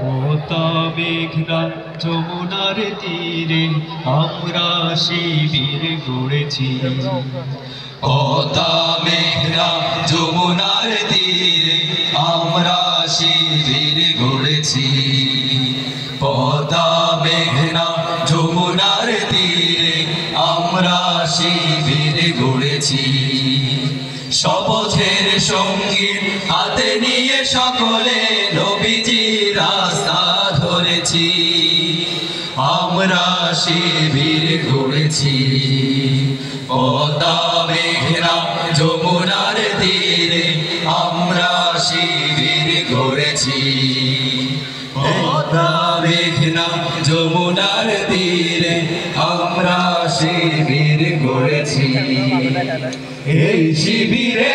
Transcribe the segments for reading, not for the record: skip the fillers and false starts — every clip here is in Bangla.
পদ্মা মেঘনা যমুনার তীরে আমরা শিবির গড়েছি। পদ্মা মেঘনা যমুনার তীরে আমরা শিবির গড়েছি। পদ্মা মেঘনা যমুনার তীরে আমরা শিবির গড়েছি। শপথের সঙ্গীত হাতে নিয়ে সকলে নবীজির রাস্তা ধরেছি। আমরা শিবির গড়েছি। পদ্মা মেঘনা যমুনার তীরে আমরা শিবির গড়েছি। পদ্মা মেঘনা যমুনার তীরে আমরা শিবির গড়েছি। এই শিবিরে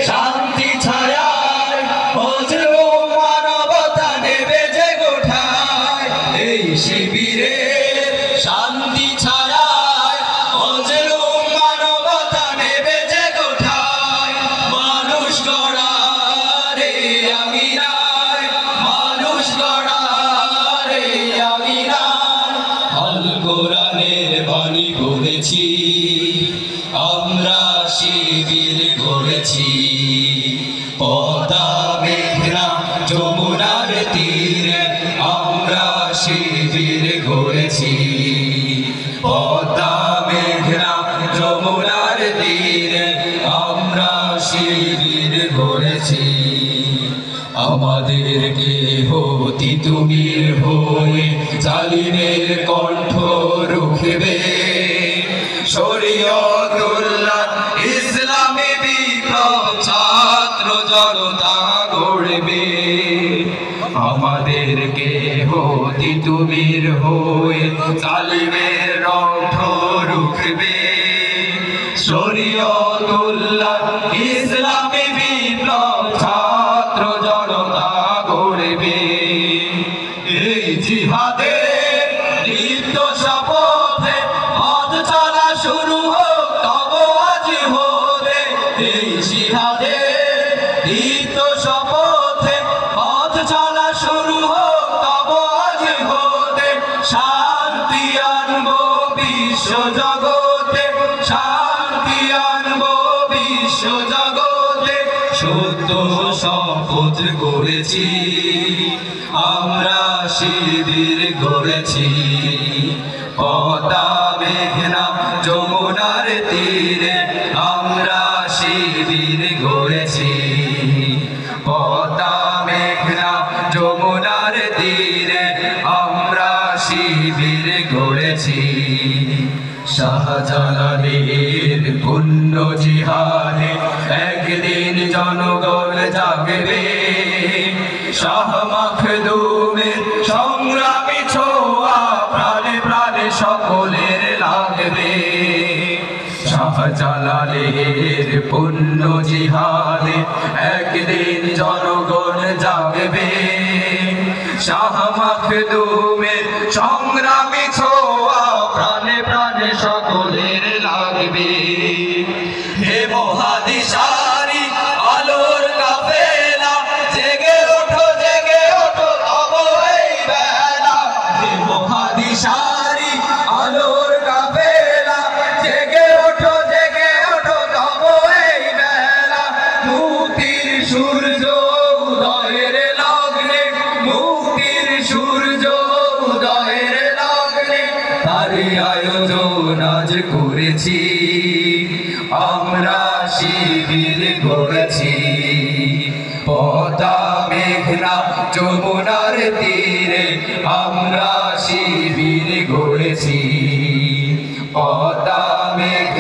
শান্তি ছায়ায় মজলুম মানবতা নেবে যে গোঠায়। এই শিবিরে শান্তি ছায়ায় মজলুম মানবতা নেবে যে গোঠায়। মানুষ গড়ারে আমিরায়, মানুষ গড়ারে আমিরায় আল কোরআনের বাণী বলেছি। আমরা শিবির গড়েছি। পদ্মা মেঘনা যমুনার তীরে আমরা শিবির গড়েছি। পদ্মা মেঘনা যমুনার তীরে আমরা শিবির গড়েছি। আমাদেরকে হতি তুমির হয়ে জালিমের কণ্ঠ রুখবে। শরীয়তুল্লাহ ইসলামী বিপ্লব ছাত্র জনতা গড়বে। আমাদেরকে হতি তুমির হয়ে জালিমের কণ্ঠ রুখবে। শরীয়তুল্লাহ ইসলামী বিপ্লব ছাত্র জনতা গড়বে। এই জিহাদের দীপ্ত শপথে পথ চলা শুরু হোক তব আজি হতে। এই জিহাদের দীপ্ত শপথে পথ চলা শুরু হোক তব আজি হতে। শান্তি আনবো বিশ্ব জগতে, শান্তি আনবো বিশ্ব জগতে। সত্য শপথ করেছি, আমরা শিবির গড়েছি। পদ্মা মেঘনা যমুনার তীরে আমরা শিবির গড়েছি। পদ্মা মেঘনা যমুনার তীরে আমরা শিবির গড়েছি। শাহজালালের পুণ্য জিহাদে একদিন জনগণ জাগবে। শাহ মাখদুমের সংগ্রামী ছোঁয়া প্রাণে প্রাণে সকলের লাগবে। শাহজালালের পুণ্য জিহাদে একদিন জনগণ জাগবে। শাহ মাখদুমের সংগ্রামী ছোঁয়া প্রাণে প্রাণে সকলের লাগবে। হে মহাদিশারি আলোর কাফেলা, জেগে ওঠো তব এই বেলা। হে মহাদিশারি আলোর কাফেলা, জেগে ওঠো তব এই বেলা। মুক্তির সূর্য উদয়ের লগ্নে, মুক্তির সূর্য উদয়ের লগ্নে তারই আয়োজন আজ করেছি। আমরা শিবির গড়েছি। পদ্মা মেঘনা যমুনার তীরে আমরা শিবির গড়েছি। পদ্মা মেঘনা